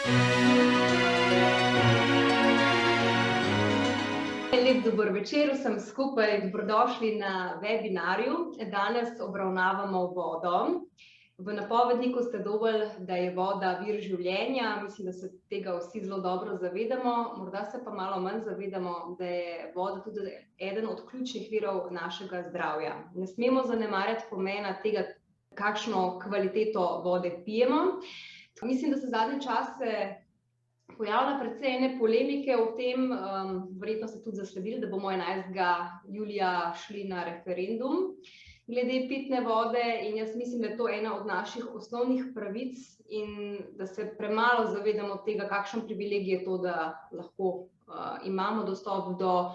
Lep dober večer, vsem skupaj, dobrodošli na webinarju. Danes obravnavamo vodo. V napovedniku ste dobili, da je voda vir življenja. Mislim, da se tega vsi zelo dobro zavedamo. Morda se pa malo manj zavedamo, da je voda tudi eden od ključnih virov našega zdravja. Ne smemo zanemarjati pomena tega, kakšno kvaliteto vode pijemo. Mislim, da se zadnje čase pojavila precej ene polemike o tem, verjetno ste tudi zasledili, da bomo 11. julija šli na referendum glede pitne vode in jaz mislim, da je to ena od naših osnovnih pravic in da se premalo zavedamo tega, kakšen privilegij je to, da lahko imamo dostop do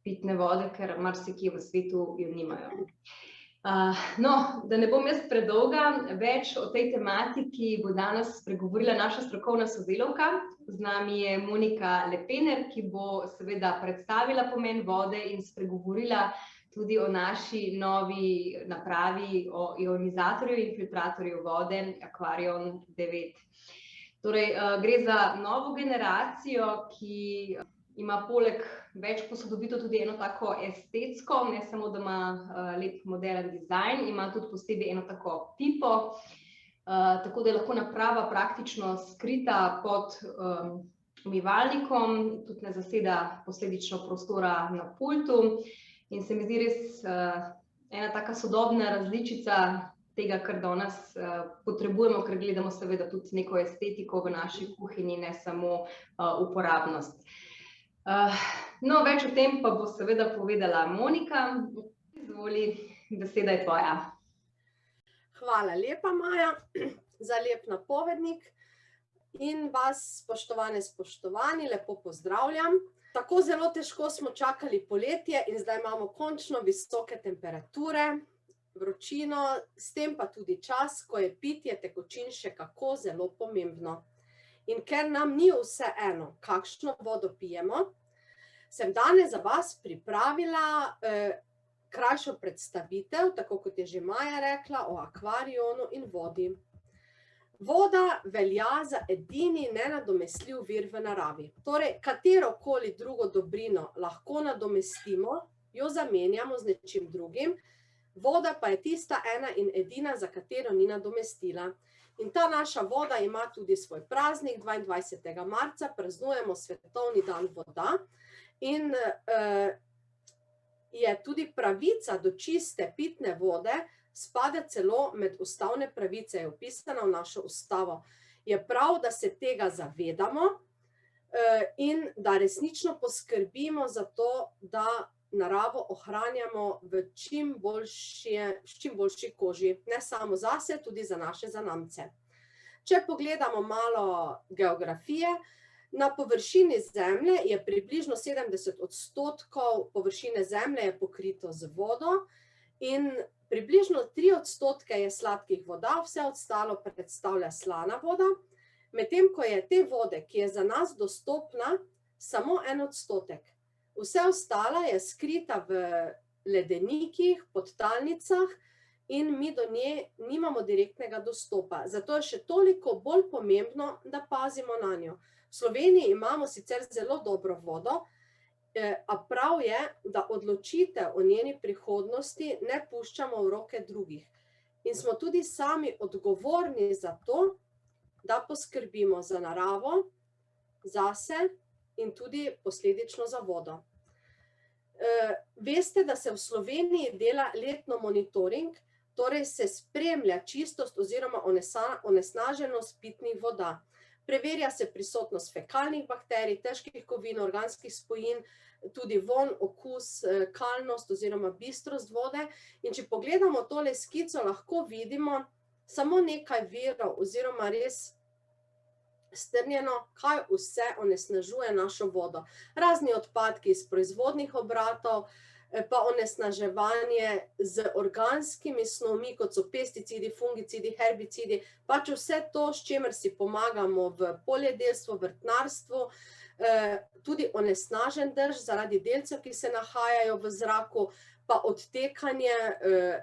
pitne vode, ker marsikje v svetu jo nimajo. No, da ne bom jaz predolga, več o tej tematiki bo danes spregovorila naša strokovna sodelavka. Z nami je Monika Lepener, ki bo seveda predstavila pomen vode in spregovorila tudi o naši novi napravi, o ionizatorju in filtratorju vode Aquarion 9. Torej, gre za novo generacijo, ki ima poleg več posodobitev tudi eno tako estetsko, ne samo, da ima lep moderen dizajn, ima tudi posebej eno tako pipo, tako da je lahko naprava praktično skrita pod umivalnikom, tudi ne zaseda posledično prostora na pultu in se mi zdi res ena taka sodobna različica tega, kar danes potrebujemo, ker gledamo seveda tudi neko estetiko v naši kuhinji, ne samo uporabnost. No, več o tem pa bo seveda povedala Monika. Izvoli, beseda je tvoja. Hvala lepa, Maja, za lep napovednik in vas, spoštovani, lepo pozdravljam. Tako zelo težko smo čakali poletje in zdaj imamo končno visoke temperature, vročino, s tem pa tudi čas, ko je pitje tekočin še kako zelo pomembno. In ker nam ni vseeno, kakšno vodo pijemo, sem danes za vas pripravila krajšo predstavitev, tako kot je že Maja rekla, o akvarionu in vodi. Voda velja za edini nenadomestljiv vir v naravi. Torej, katerokoli drugo dobrino lahko nadomestimo, jo zamenjamo z nečim drugim, voda pa je tista ena in edina, za katero ni nadomestila. In ta naša voda ima tudi svoj praznik, 22. marca, praznujemo Svetovni dan voda in je tudi pravica do čiste pitne vode spada celo med ustavne pravice, je vpisana v našo ustavo. Je prav, da se tega zavedamo in da resnično poskrbimo za to, da naravo ohranjamo v čim boljši koži, ne samo zase, tudi za naše zanamce. Če pogledamo malo geografije, na površini Zemlje je približno 70% površine Zemlje je pokrito z vodo in približno 3% je sladkih voda, vse ostalo predstavlja slana voda, medtem ko je te vode, ki je za nas dostopna, samo 1%. Vse ostala je skrita v ledenikih, podtalnicah in mi do nje nimamo direktnega dostopa. Zato je še toliko bolj pomembno, da pazimo na njo. V Sloveniji imamo sicer zelo dobro vodo, a prav je, da odločitev o njeni prihodnosti ne puščamo v roke drugih. In smo tudi sami odgovorni za to, da poskrbimo za naravo, zase in tudi posledično za vodo. Veste, da se v Sloveniji dela letno monitoring, torej se spremlja čistost oziroma onesnaženost pitnih voda. Preverja se prisotnost fekalnih bakterij, težkih kovin, organskih spojin, tudi vonj, okus, kalnost oziroma bistrost vode. In če pogledamo tole skico, lahko vidimo samo nekaj virov oziroma res strnjeno, kaj vse onesnažuje našo vodo. Razni odpadki iz proizvodnih obratov, pa onesnaževanje z organskimi snovmi, kot so pesticidi, fungicidi, herbicidi, pač vse to, s čimer si pomagamo v poljedelstvu, vrtnarstvu, tudi onesnažen dež zaradi delcev, ki se nahajajo v zraku, pa odtekanje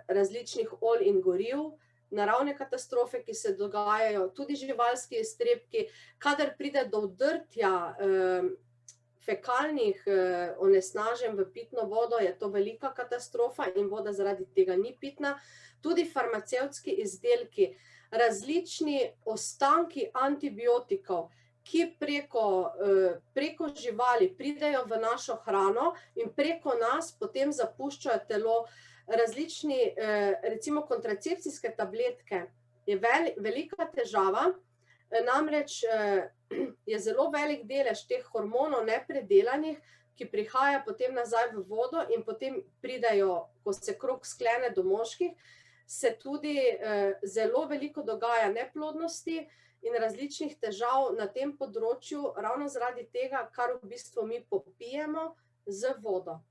različnih olj in goriv naravne katastrofe, ki se dogajajo, tudi živalski iztrebki, kadar pride do vdrtja fekalnih onesnaženj v pitno vodo, je to velika katastrofa in voda zaradi tega ni pitna. Tudi farmacevtski izdelki, različni ostanki antibiotikov, ki preko živali pridejo v našo hrano in preko nas potem zapuščajo telo. Različni, recimo kontracepcijske tabletke, je velika težava, namreč je zelo velik delež teh hormonov nepredelanih, ki prihaja potem nazaj v vodo in potem pridejo, ko se krog sklene do moških, se tudi zelo veliko dogaja neplodnosti in različnih težav na tem področju, ravno zaradi tega, kar v bistvu mi popijemo z vodo.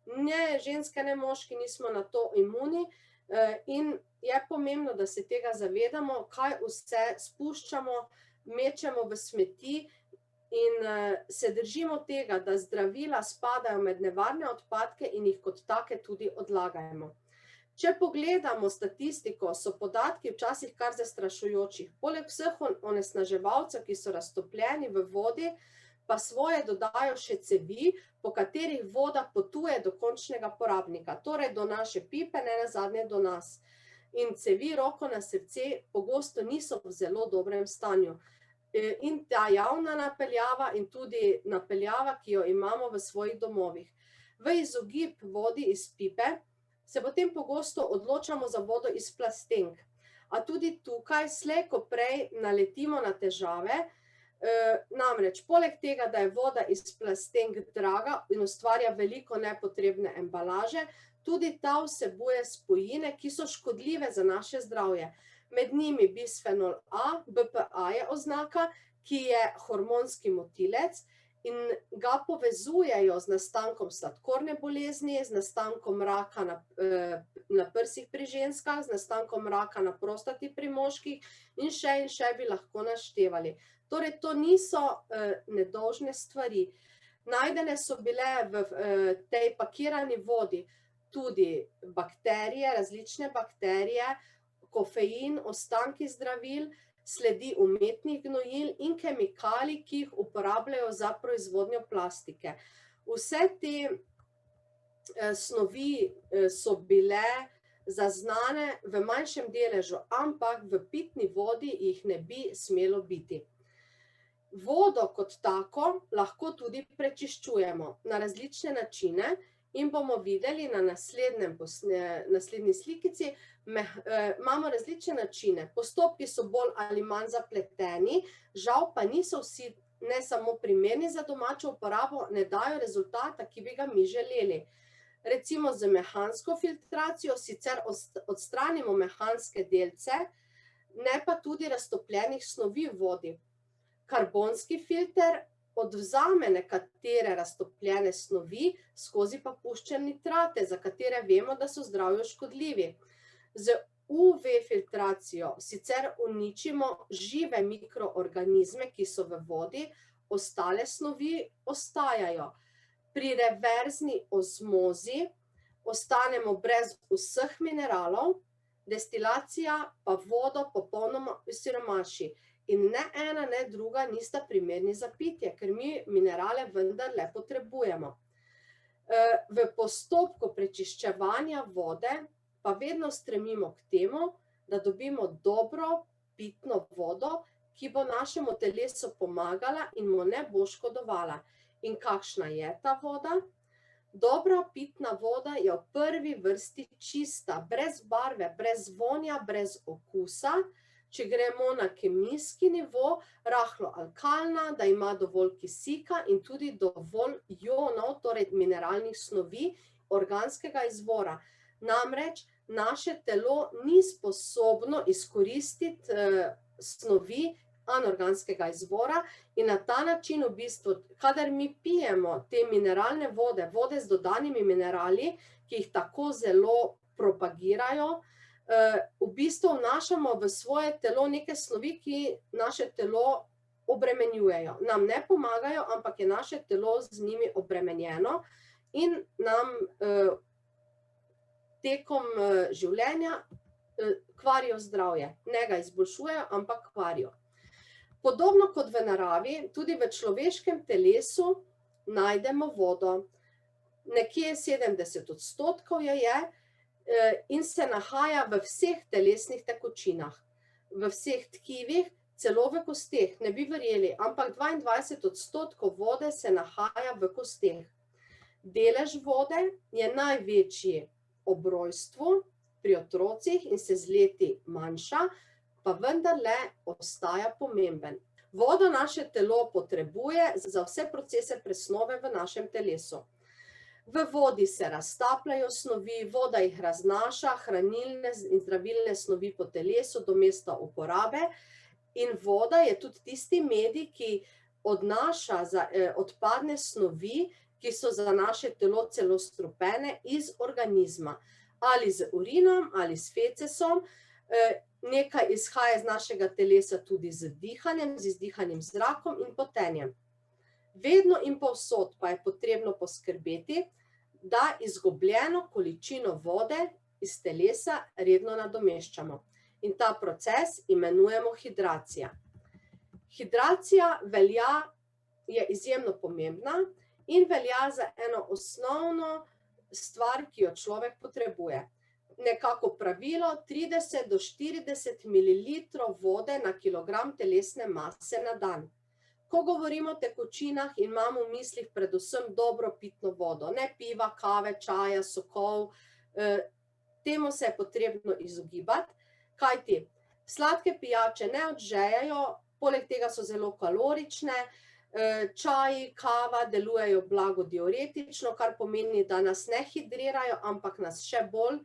Ne ženske, ne moški nismo na to imuni in je pomembno, da se tega zavedamo, kaj vse spuščamo, mečemo v smeti in se držimo tega, da zdravila spadajo med nevarne odpadke in jih kot take tudi odlagajmo. Če pogledamo statistiko, so podatki včasih kar zastrašujoči. Poleg vseh onesnaževalcev, ki so raztopljeni v vodi, pa svoje dodajo še cevi, po katerih voda potuje do končnega porabnika, torej do naše pipe, ne nazadnje do nas. In cevi, roko na srce, pogosto niso v zelo dobrem stanju. In ta javna napeljava in tudi napeljava, ki jo imamo v svojih domovih. V izogib vodi iz pipe se potem pogosto odločamo za vodo iz plastenk. A tudi tukaj slej ko prej naletimo na težave, namreč poleg tega, da je voda iz plastenk draga in ustvarja veliko nepotrebne embalaže, tudi ta vsebuje spojine, ki so škodljive za naše zdravje. Med njimi bisfenol A, BPA je oznaka, ki je hormonski motilec in ga povezujejo z nastankom sladkorne bolezni, z nastankom raka na prsih pri ženskah, z nastankom raka na prostati pri moških in še bi lahko naštevali. Torej, to niso nedolžne stvari. Najdene so bile v tej pakirani vodi tudi bakterije, različne bakterije, kofein, ostanki zdravil, sledi umetnih gnojil in kemikalij, ki jih uporabljajo za proizvodnjo plastike. Vse te snovi so bile zaznane v manjšem deležu, ampak v pitni vodi jih ne bi smelo biti. Vodo kot tako lahko tudi prečiščujemo na različne načine in bomo videli na naslednji slikici, imamo različne načine. Postopki so bolj ali manj zapleteni, žal pa niso vsi ne samo primerni za domačo uporabo, ne dajo rezultata, ki bi ga mi želeli. Recimo z mehansko filtracijo sicer odstranimo mehanske delce, ne pa tudi raztopljenih snovi v vodi. Karbonski filter odvzame nekatere raztopljene snovi, skozi pa pušča nitrate, za katere vemo, da so zdravju škodljivi. Z UV filtracijo sicer uničimo žive mikroorganizme, ki so v vodi, ostale snovi ostajajo. Pri reverzni osmozi ostanemo brez vseh mineralov, destilacija pa vodo popolnoma osiromaši. In ne ena, ne druga nista primerni za pitje, ker mi minerale vendarle potrebujemo. V postopku prečiščevanja vode pa vedno stremimo k temu, da dobimo dobro pitno vodo, ki bo našemu telesu pomagala in mu ne bo škodovala. In kakšna je ta voda? Dobra pitna voda je v prvi vrsti čista, brez barve, brez vonja, brez okusa. Če gremo na kemijski nivo, rahlo alkalna, da ima dovolj kisika in tudi dovolj ionov, torej mineralnih snovi, organskega izvora. Namreč naše telo ni sposobno izkoristiti snovi anorganskega izvora in na ta način v bistvu, kadar mi pijemo te mineralne vode, vode z dodanimi minerali, ki jih tako zelo propagirajo, v bistvu vnašamo v svoje telo neke snovi, ki naše telo obremenjujejo. Nam ne pomagajo, ampak je naše telo z njimi obremenjeno in nam tekom življenja kvarijo zdravje. Ne ga izboljšujejo, ampak kvarijo. Podobno kot v naravi, tudi v človeškem telesu najdemo vodo. Nekje 70% jo je in se nahaja v vseh telesnih tekočinah, v vseh tkivih, celo v kosteh. Ne bi verjeli, ampak 22% vode se nahaja v kosteh. Delež vode je največji ob rojstvu pri otrocih in se z leti manjša, pa vendarle ostaja pomemben. Vodo naše telo potrebuje za vse procese presnove v našem telesu. V vodi se raztapljajo snovi, voda jih raznaša, hranilne in zdravilne snovi po telesu do mesta uporabe in voda je tudi tisti medij, ki odnaša odpadne snovi, ki so za naše telo celo strupene iz organizma. Ali z urinom, ali s fecesom, nekaj izhaja iz našega telesa tudi z dihanjem, z izdihanim zrakom in potenjem. Vedno in povsod pa je potrebno poskrbeti, da izgubljeno količino vode iz telesa redno nadomeščamo. In ta proces imenujemo hidracija. Hidracija je izjemno pomembna in velja za eno osnovno stvar, ki jo človek potrebuje. Nekako pravilo 30 do 40 ml vode na kilogram telesne mase na dan. Ko govorimo o tekočinah, imamo v mislih predvsem dobro pitno vodo, ne piva, kave, čaja, sokov, temu se je potrebno izogibati, kajti sladke pijače ne odžejajo, poleg tega so zelo kalorične, čaji, kava delujejo blagodiuretično, kar pomeni, da nas ne hidrirajo, ampak nas še bolj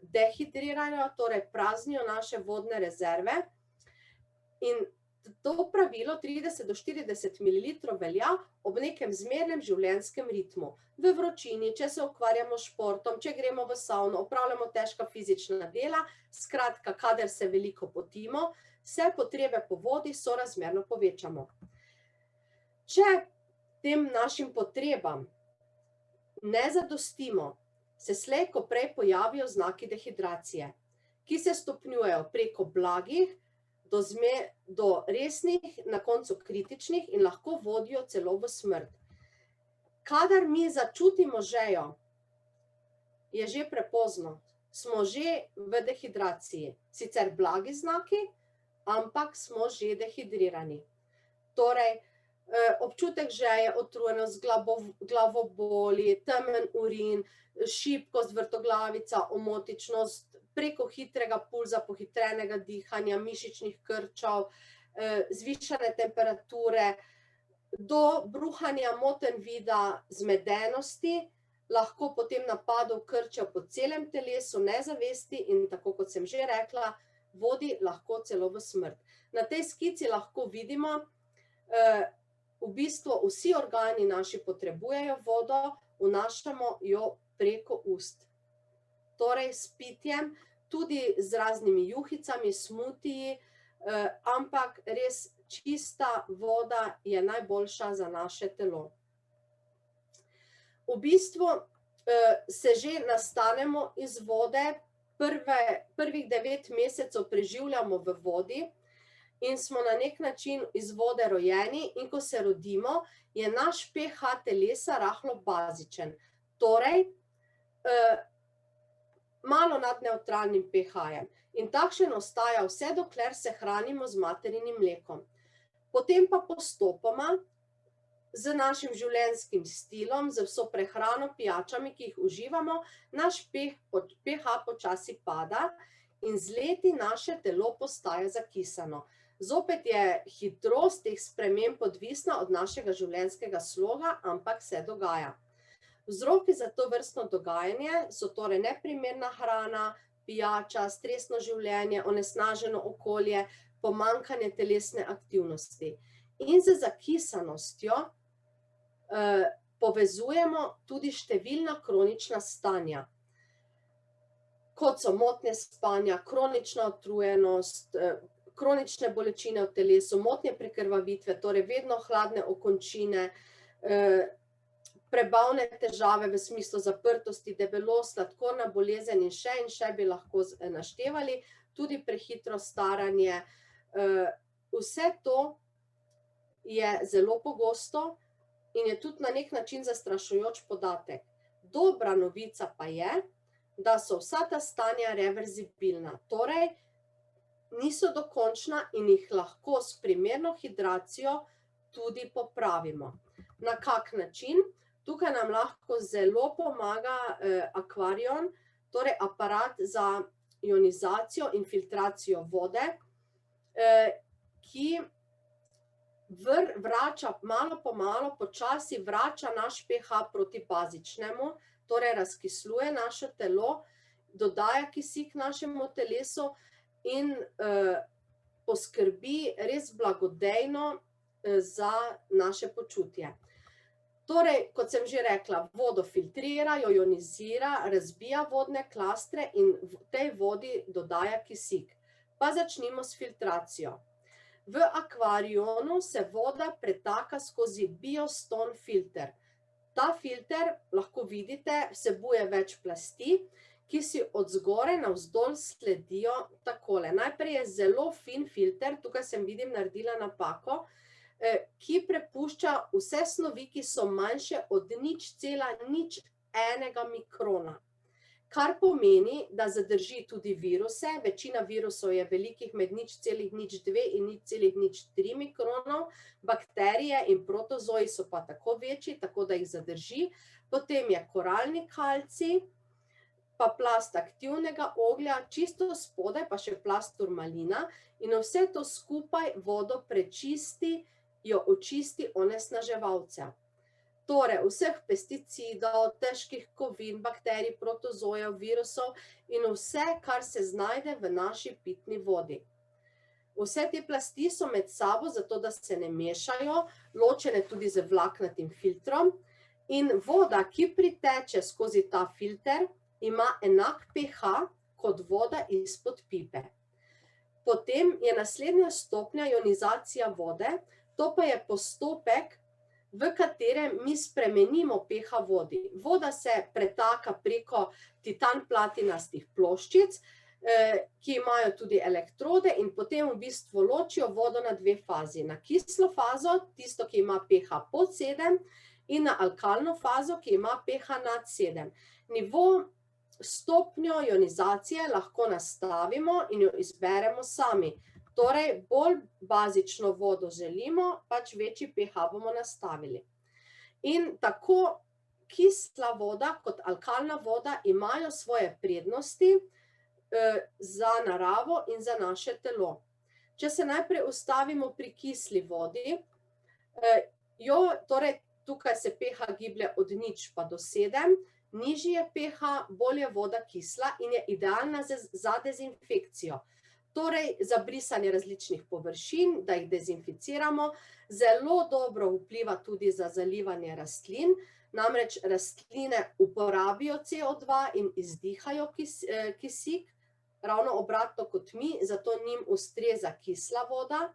dehidrirajo, torej praznijo naše vodne rezerve. In to pravilo 30 do 40 ml velja ob nekem zmernem življenjskem ritmu. V vročini, če se ukvarjamo s športom, če gremo v savno, opravljamo težka fizična dela, skratka, kadar se veliko potimo, se potrebe po vodi sorazmerno povečamo. Če tem našim potrebam ne zadostimo, se slej ko prej pojavijo znaki dehidracije, ki se stopnjujejo preko blagih do resnih, na koncu kritičnih in lahko vodijo celo v smrt. Kadar mi začutimo žejo, je že prepozno, smo že v dehidraciji. Sicer blagi znaki, ampak smo že dehidrirani. Torej, občutek žeje, utrujenost, glavoboli, temen urin, šibkost, vrtoglavica, omotičnost, preko hitrega pulza, pohitrenega dihanja, mišičnih krčev, zvišane temperature, do bruhanja, motenj vida, zmedenosti, lahko potem napadov krčev po celem telesu, nezavesti in tako kot sem že rekla, vodi lahko celo v smrt. Na tej skici lahko vidimo, v bistvu vsi organi naši potrebujejo vodo, vnašamo jo preko ust. Torej s pitjem, tudi z raznimi juhicami, smutiji, ampak res čista voda je najboljša za naše telo. V bistvu se že nastanemo iz vode, prvih 9 mesecev preživljamo v vodi in smo na nek način iz vode rojeni in ko se rodimo, je naš pH telesa rahlo bazičen. Torej, malo nad nevtralnim pH-jem. In takšen ostaja vse, dokler se hranimo z materinim mlekom. Potem pa postopoma z našim življenjskim stilom, z vso prehrano, pijačami, ki jih uživamo, naš pH počasi pada in z leti naše telo postaja zakisano. Zopet je hitrost teh sprememb odvisna od našega življenjskega sloga, ampak se dogaja. Vzroki za tovrstno dogajanje so torej neprimerna hrana, pijača, stresno življenje, onesnaženo okolje, pomanjkanje telesne aktivnosti. In z zakisanostjo povezujemo tudi številna kronična stanja, kot so motnje spanja, kronična utrujenost, kronične bolečine v telesu, motnje prekrvavitve, torej vedno hladne okončine, prebavne težave v smislu zaprtosti, debelost, sladkorna bolezen in še bi lahko naštevali, tudi prehitro staranje. Vse to je zelo pogosto in je tudi na nek način zastrašujoč podatek. Dobra novica pa je, da so vsa ta stanja reverzibilna, torej niso dokončna in jih lahko s primerno hidracijo tudi popravimo. Na kak način? Tukaj nam lahko zelo pomaga Aquarion, torej aparat za ionizacijo in filtracijo vode, ki vrača malo po malo, počasi vrača naš pH proti bazičnemu, torej razkisluje naše telo, dodaja kisik našemu telesu in poskrbi res blagodejno za naše počutje. Torej, kot sem že rekla, vodo filtrira, jo ionizira, razbija vodne klastre in v tej vodi dodaja kisik. Pa začnimo s filtracijo. V Aquarionu se voda pretaka skozi Bioston filter. Ta filter, lahko vidite, vsebuje več plasti, ki si od zgoraj navzdol sledijo takole. Najprej je zelo fin filter, tukaj vidim naredila napako, ki prepušča vse snovi, ki so manjše od 0,01 mikrona. Kar pomeni, da zadrži tudi viruse, večina virusov je velikih med 0,02 in 0,03 mikronov, bakterije in protozoji so pa tako večji, tako da jih zadrži. Potem je koralni kalcij, pa plast aktivnega oglja, čisto spodaj pa še plast turmalina in vse to skupaj vodo prečisti, jo očisti onesnaževalce. Torej, vseh pesticidov, težkih kovin, bakterij, protozojev, virusov in vse, kar se znajde v naši pitni vodi. Vse te plasti so med sabo, zato da se ne mešajo, ločene tudi z vlaknatim filtrom in voda, ki priteče skozi ta filter, ima enak pH kot voda izpod pipe. Potem je naslednja stopnja ionizacija vode, to pa je postopek, v katerem mi spremenimo pH vodi. Voda se pretaka preko titan platinastih ploščic, ki imajo tudi elektrode in potem v bistvu ločijo vodo na dve fazi. Na kislo fazo, tisto, ki ima pH pod 7, in na alkalno fazo, ki ima pH nad 7. Nivo stopnjo ionizacije lahko nastavimo in jo izberemo sami. Torej, bolj bazično vodo želimo, pač večji pH bomo nastavili. In tako kisla voda kot alkalna voda imajo svoje prednosti za naravo in za naše telo. Če se najprej ustavimo pri kisli vodi, torej tukaj se pH giblje od 0 pa do 7, nižji je pH, bolj je voda kisla in je idealna za dezinfekcijo. Torej, za brisanje različnih površin, da jih dezinficiramo, zelo dobro vpliva tudi za zalivanje rastlin, namreč rastline uporabijo CO2 in izdihajo kisik, ravno obratno kot mi, zato njim ustreza kisla voda.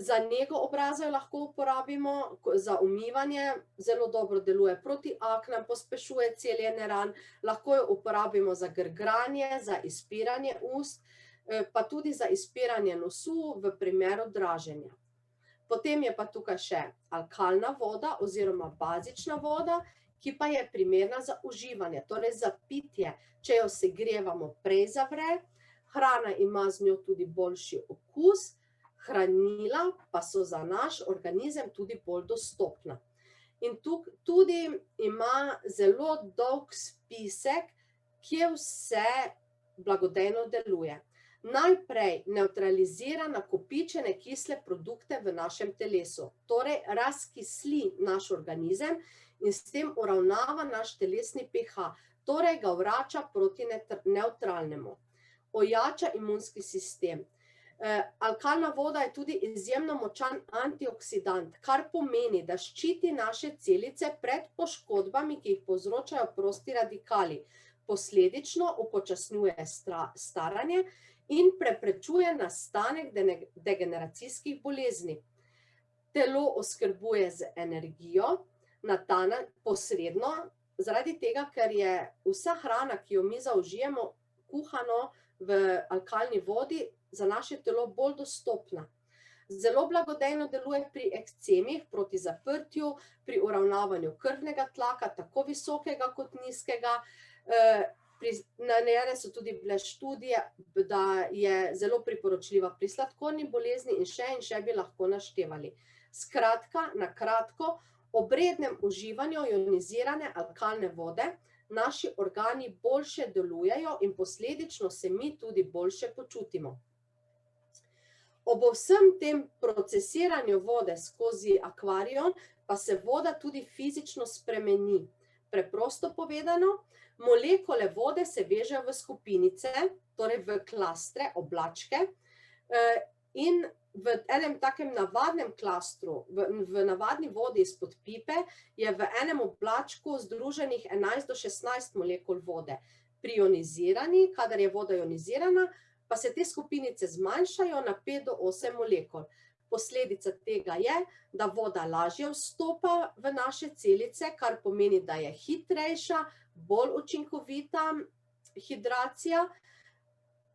Za nego obraza jo lahko uporabimo, za umivanje, zelo dobro deluje proti aknam, pospešuje celjenje ran, lahko jo uporabimo za grgranje, za izpiranje ust, pa tudi za izpiranje nosu v primeru draženja. Potem je pa tukaj še alkalna voda oziroma bazična voda, ki pa je primerna za uživanje, torej za pitje. Če jo segrevamo, prej zavre, hrana ima z njo tudi boljši okus, hranila pa so za naš organizem tudi bolj dostopna. In tukaj tudi ima zelo dolg spisek, kje vse blagodejno deluje. Najprej nevtralizira nakopičene kisle produkte v našem telesu, torej razkisli naš organizem in s tem uravnava naš telesni pH, torej ga vrača proti nevtralnemu. Ojača imunski sistem. Alkalna voda je tudi izjemno močan antioksidant, kar pomeni, da ščiti naše celice pred poškodbami, ki jih povzročajo prosti radikali. Posledično upočasnjuje staranje in preprečuje nastanek degeneracijskih bolezni. Telo oskrbuje z energijo, posredno, zaradi tega, ker je vsa hrana, ki jo mi zaužijemo, kuhano v alkalni vodi, za naše telo bolj dostopna. Zelo blagodejno deluje pri ekcemih, proti zaprtju, pri uravnavanju krvnega tlaka, tako visokega kot nizkega. Narejene so tudi bile študije, da je zelo priporočljiva pri sladkorni bolezni in še bi lahko naštevali. Skratka, na kratko, ob rednem uživanju ionizirane alkalne vode naši organi boljše delujejo in posledično se mi tudi boljše počutimo. Ob vsem tem procesiranju vode skozi akvarion pa se voda tudi fizično spremeni. Preprosto povedano, molekule vode se vežejo v skupinice, torej v klastre, oblačke, in v enem takem navadnem klastru, v navadni vodi izpod pipe, je v enem oblačku združenih 11 do 16 molekul vode. Pri ionizirani, kadar je voda ionizirana, pa se te skupinice zmanjšajo na 5 do 8 molekul. Posledica tega je, da voda lažje vstopa v naše celice, kar pomeni, da je hitrejša, bolj učinkovita hidracija.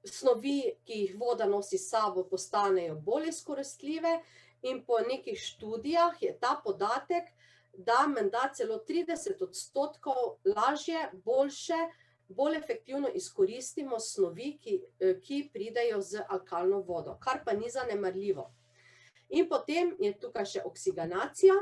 Snovi, ki jih voda nosi s sabo, postanejo bolj izkoristljive in po nekih študijah je ta podatek, da menda celo 30% lažje, boljše, bolj efektivno izkoristimo snovi, ki pridejo z alkalno vodo, kar pa ni zanemarljivo. In potem je tukaj še oksigenacija,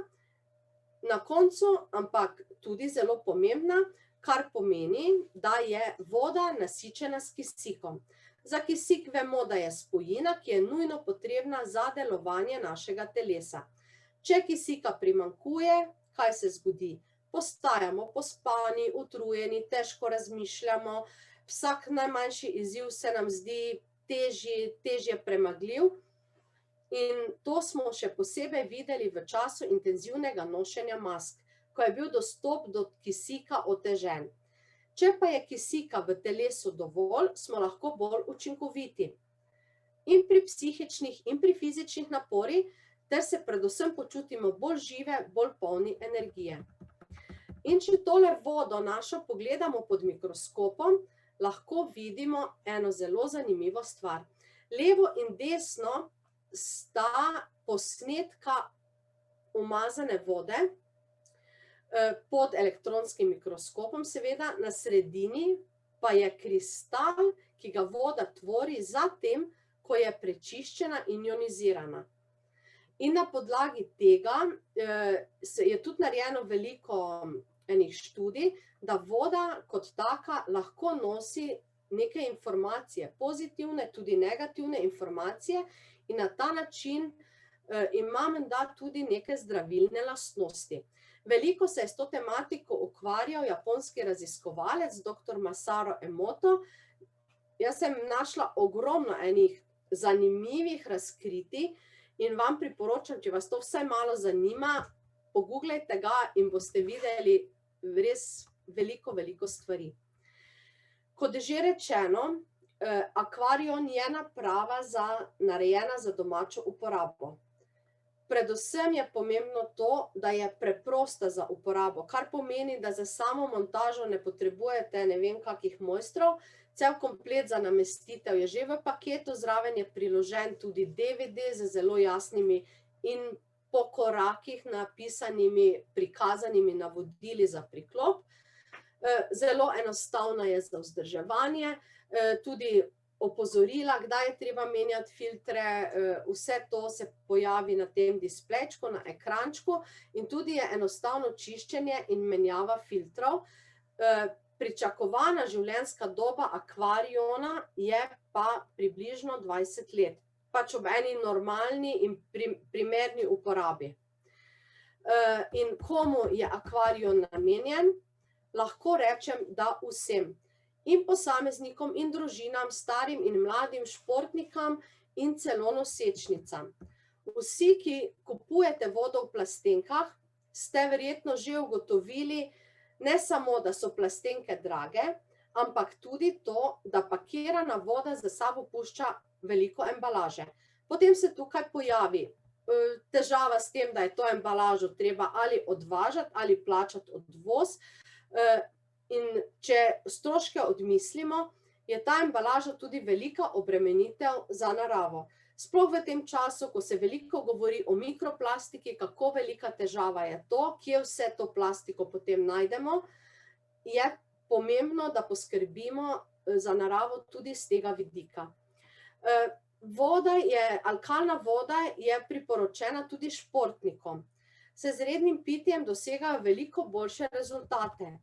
na koncu, ampak tudi zelo pomembna, kar pomeni, da je voda nasičena s kisikom. Za kisik vemo, da je spojina, ki je nujno potrebna za delovanje našega telesa. Če kisika primanjkuje, kaj se zgodi? Postajamo pospani, utrujeni, težko razmišljamo, vsak najmanjši izziv se nam zdi težje premagljiv. In to smo še posebej videli v času intenzivnega nošenja mask, ko je bil dostop do kisika otežen. Če pa je kisika v telesu dovolj, smo lahko bolj učinkoviti. In pri psihičnih in pri fizičnih naporih, ter se predvsem počutimo bolj žive, bolj polni energije. In če tole vodo našo pogledamo pod mikroskopom, lahko vidimo eno zelo zanimivo stvar. Levo in desno sta posnetka umazane vode, pod elektronskim mikroskopom seveda, na sredini pa je kristal, ki ga voda tvori zatem, ko je prečiščena in ionizirana. In na podlagi tega je tudi narejeno veliko enih študij, da voda kot taka lahko nosi neke informacije, pozitivne, tudi negativne informacije, in na ta način ima menda tudi neke zdravilne lastnosti. Veliko se je s to tematiko ukvarjal japonski raziskovalec, dr. Masaru Emoto. Jaz sem našla ogromno enih zanimivih razkritij in vam priporočam, če vas to vsaj malo zanima, pogooglejte ga in boste videli res veliko stvari. Kot že rečeno, akvarion je naprava narejena za domačo uporabo. Predvsem je pomembno to, da je preprosta za uporabo, kar pomeni, da za samo montažo ne potrebujete ne vem kakih mojstrov, cel komplet za namestitev je že v paketu, zraven je priložen tudi DVD z zelo jasnimi in po korakih napisanimi, prikazanimi navodili za priklop. Zelo enostavna je za vzdrževanje, tudi opozorila, kdaj je treba menjati filtre, vse to se pojavi na tem displejčku, na ekrančku in tudi je enostavno čiščenje in menjava filtrov. Pričakovana življenjska doba akvariona je pa približno 20 let, pač ob eni normalni in primerni uporabi. In komu je akvarion namenjen? Lahko rečem, da vsem. In posameznikom in družinam, starim in mladim, športnikom in celo nosečnicam. Vsi, ki kupujete vodo v plastenkah, ste verjetno že ugotovili, ne samo, da so plastenke drage, ampak tudi to, da pakirana voda za sabo pušča veliko embalaže. Potem se tukaj pojavi težava s tem, da je to embalažo treba ali odvažati ali plačati odvoz. In če stroške odmislimo, je ta embalaža tudi velika obremenitev za naravo. Sploh v tem času, ko se veliko govori o mikroplastiki, kako velika težava je to, kje vse to plastiko potem najdemo, je pomembno, da poskrbimo za naravo tudi z tega vidika. Alkalna voda je priporočena tudi športnikom. Se z rednim pitjem dosegajo veliko boljše rezultate.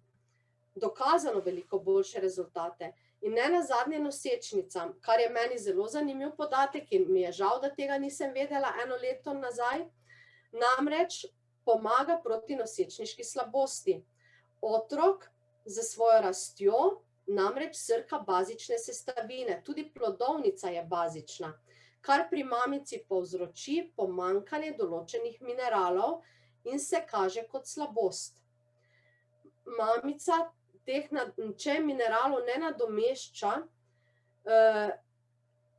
Dokazano veliko boljše rezultate. In ne nazadnje nosečnicam, kar je meni zelo zanimiv podatek in mi je žal, da tega nisem vedela 1 leto nazaj, namreč pomaga proti nosečniški slabosti. Otrok z svojo rastjo namreč srka bazične sestavine, tudi plodovnica je bazična, kar pri mamici povzroči pomanjkanje določenih mineralov in se kaže kot slabost. Mamica če mineralov ne nadomešča,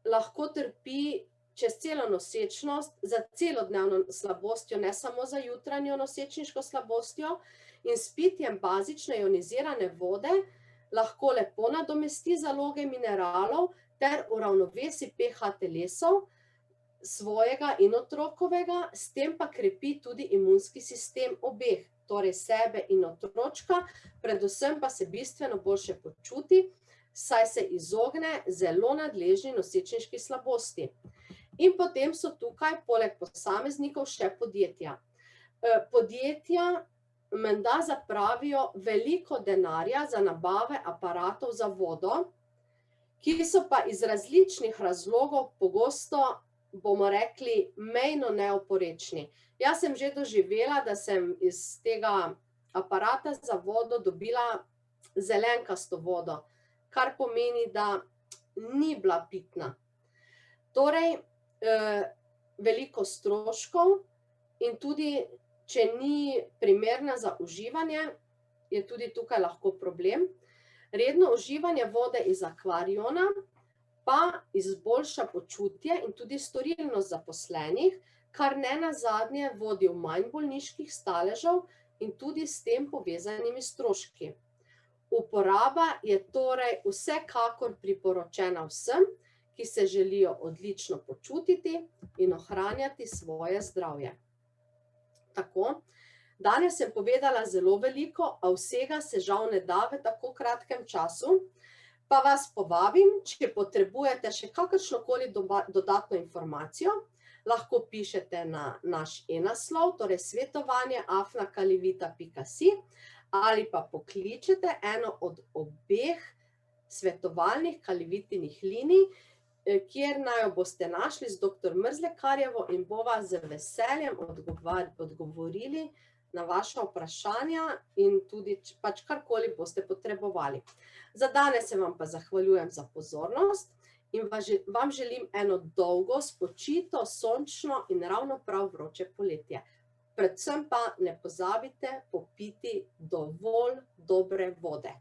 lahko trpi čez celo nosečnost za celodnevno slabostjo, ne samo za jutranjo nosečniško slabostjo, in s pitjem bazične ionizirane vode lahko lepo nadomesti zaloge mineralov ter uravnovesi pH telesov svojega in otrokovega, s tem pa krepi tudi imunski sistem obeh, torej sebe in otročka, predvsem pa se bistveno boljše počuti, saj se izogne zelo nadležni nosečniški slabosti. In potem so tukaj poleg posameznikov še podjetja. Podjetja menda zapravijo veliko denarja za nabave aparatov za vodo, ki so pa iz različnih razlogov pogosto, bomo rekli, mejno neoporečni. Jaz sem že doživela, da sem iz tega aparata za vodo dobila zelenkasto vodo, kar pomeni, da ni bila pitna. Torej, veliko stroškov in tudi, če ni primerna za uživanje, je tudi tukaj lahko problem. Redno uživanje vode iz akvariona pa izboljša počutje in tudi storilnost zaposlenih, kar ne nazadnje vodi v manj bolniških staležev in tudi s tem povezanimi stroški. Uporaba je torej vsekakor priporočena vsem, ki se želijo odlično počutiti in ohranjati svoje zdravje. Tako, danes sem povedala zelo veliko, a vsega se žal ne da v tako kratkem času, pa vas povabim, če potrebujete še kakršnokoli dodatno informacijo, lahko pišete na naš e-naslov, torej svetovanje@kalivita.si, ali pa pokličete eno od obeh svetovalnih Kalivitinih linij, kjer naj jo boste našli z dr. Mrzlekarjevo in bova z veseljem odgovorili na vaša vprašanja in tudi pač karkoli boste potrebovali. Za danes se vam pa zahvaljujem za pozornost in vam želim eno dolgo, spočito, sončno in ravno prav vroče poletje. Predvsem pa ne pozabite popiti dovolj dobre vode.